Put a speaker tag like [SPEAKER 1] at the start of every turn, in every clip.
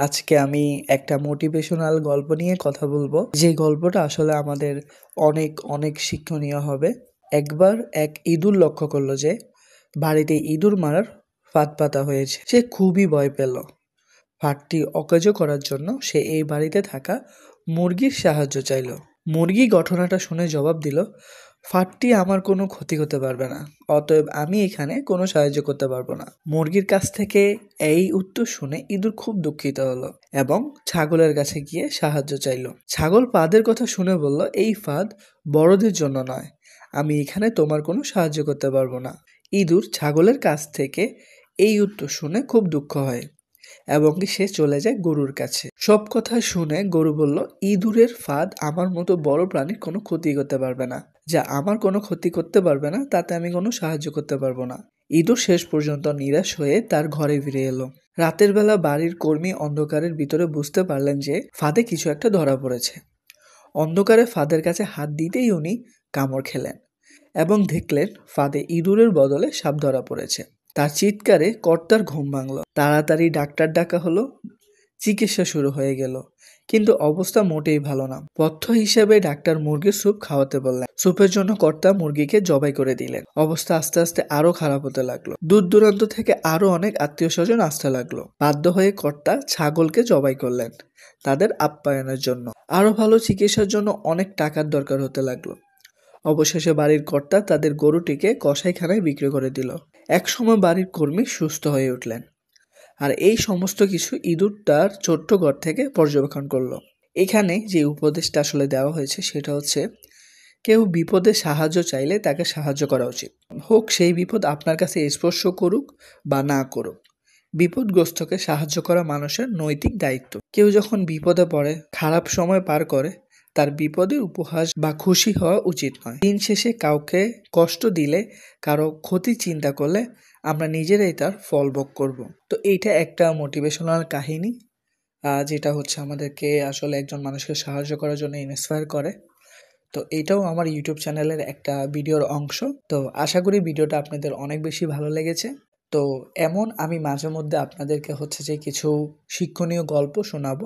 [SPEAKER 1] আজকে আমি একটা মোটিভেশনাল গল্প নিয়ে কথা বলবো, যে গল্পটা আসলে আমাদের অনেক অনেক শিক্ষণীয় হবে। একবার এক ইঁদুর লক্ষ্য করলো যে বাড়িতে ইঁদুর মারার ফাঁদ পাতা হয়েছে। সে খুবই ভয় পেল। ফাঁদটি অকেজো করার জন্য সে এই বাড়িতে থাকা মুরগির সাহায্য চাইল। মুরগি ঘটনাটা শুনে জবাব দিল, ফাঁদটি আমার কোনো ক্ষতি করতে পারবে না, অতএব আমি এখানে কোনো সাহায্য করতে পারবো না। মুরগির কাছ থেকে এই উত্তর শুনে ইঁদুর খুব দুঃখিত হলো এবং ছাগলের কাছে গিয়ে সাহায্য চাইল। ছাগল ফাঁদের কথা শুনে বলল, এই ফাঁদ বড়দের জন্য নয়, আমি এখানে তোমার কোনো সাহায্য করতে পারবো না। ইঁদুর ছাগলের কাছ থেকে এই উত্তর শুনে খুব দুঃখ হয় এবং সে চলে যায় গরুর কাছে। সব কথা শুনে গরু বলল, ইঁদুরের ফাঁদ আমার মতো বড় প্রাণীর কোনো ক্ষতি করতে পারবে না, যা আমার কোনো ক্ষতি করতে পারবে না তাতে আমি কোনো সাহায্য করতে পারবো না। ইঁদুর শেষ পর্যন্ত নিরাশ হয়ে তার ঘরে ফিরে এলো। রাতের বেলা বাড়ির কর্মী অন্ধকারের ভিতরে বুঝতে পারলেন যে ফাঁদে কিছু একটা ধরা পড়েছে। অন্ধকারে ফাঁদের কাছে হাত দিতেই উনি কামড় খেলেন এবং দেখলেন ফাঁদে ইঁদুরের বদলে সাপ ধরা পড়েছে। তার চিৎকারে কর্তার ঘুম ভাঙল। তাড়াতাড়ি ডাক্তার ডাকা হলো। চিকিৎসা শুরু হয়ে গেল, কিন্তু অবস্থা মোটেই ভালো না। পথ্য হিসেবে ডাক্তার মুরগির স্যুপ খাওয়াতে বললেন। স্যুপের জন্য কর্তা মুরগিকে জবাই করে দিলেন। অবস্থা আস্তে আস্তে আরো খারাপ হতে লাগলো। দূর দূরান্ত থেকে আরো অনেক আত্মীয় স্বজন আসতে লাগলো। বাধ্য হয়ে কর্তা ছাগলকে জবাই করলেন তাদের আপ্যায়নের জন্য। আরো ভালো চিকিৎসার জন্য অনেক টাকার দরকার হতে লাগলো। অবশেষে বাড়ির কর্তা তাদের গরুটিকে কসাইখানায় বিক্রি করে দিল। একসময় বাড়ির কর্মী সুস্থ হয়ে উঠলেন, আর এই সমস্ত কিছু ইঁদুর তার ছোট্ট ঘর থেকে পর্যবেক্ষণ করলো। এখানে যে উপদেশটা আসলে দেওয়া হয়েছে সেটা হচ্ছে, কেউ বিপদে সাহায্য চাইলে তাকে সাহায্য করা উচিত, হোক সেই বিপদ আপনার কাছে স্পর্শ করুক বা না করুক। বিপদগ্রস্তকে সাহায্য করা মানুষের নৈতিক দায়িত্ব। কেউ যখন বিপদে পড়ে, খারাপ সময় পার করে, তার বিপদে উপহাস বা খুশি হওয়া উচিত নয়। দিন শেষে কাউকে কষ্ট দিলে, কারো ক্ষতি চিন্তা করলে আমরা নিজেরাই তার ফল ভোগ করব। তো এইটা একটা মোটিভেশনাল কাহিনী, যেটা হচ্ছে আমাদেরকে আসলে একজন মানুষকে সাহায্য করার জন্য ইন্সপায়ার করে। তো এটাও আমার ইউটিউব চ্যানেলের একটা ভিডিওর অংশ। তো আশা করি ভিডিওটা আপনাদের অনেক বেশি ভালো লেগেছে। তো এমন আমি মাঝে মধ্যে আপনাদেরকে হচ্ছে যে কিছু শিক্ষণীয় গল্প শোনাবো,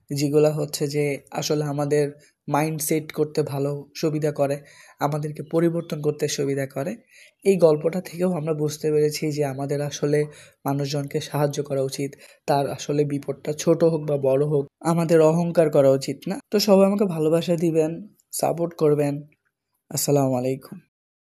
[SPEAKER 1] যেগুলো হচ্ছে যে আসলে আমাদের মাইন্ডসেট করতে ভালো সুবিধা করে, আমাদেরকে পরিবর্তন করতে সুবিধা করে। এই গল্পটা থেকেও আমরা বুঝতে পেরেছি যে আমাদের আসলে মানুষজনকে সাহায্য করা উচিত। তার আসলে বিপদটা ছোট হোক বা বড় হোক, আমাদের অহংকার করা উচিত না। তো সবাই আমাকে ভালোবাসা দিবেন, সাপোর্ট করবেন। আসসালামু আলাইকুম।